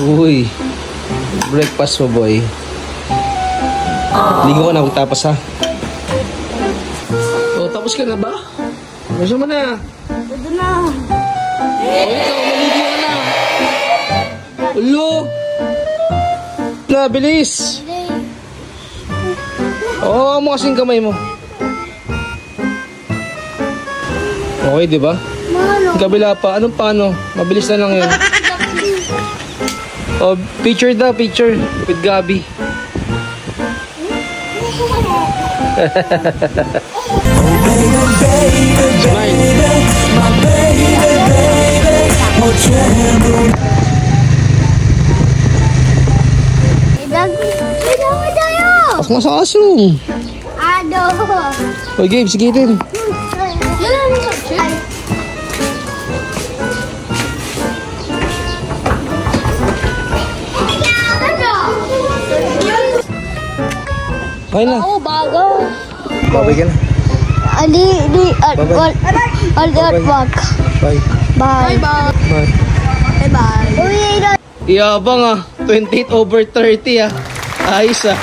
Uy. Breakfast mo, boy. Ligo ka na, magtapos ha. O, tapos ka na ba? Gusto mo na? Ito na. O, ikaw, maligo ka na. Ulo! Na, bilis! Oo, mo kasing kamay mo. Okay, di ba? Mahalo. Kabila pa. Anong paano? Mabilis na lang yun. Oh, picture daw, picture. With Gabi. Pasok na sa classroom. Ano? O, Gabe, sige din. Okay na. Oo, bago. Babay ka na. Ali at Bye-bye. work. Bye. Bye. Bye. Bye. Bye. Uy, Iyabang ah. 28/30 ah. Ayos ah.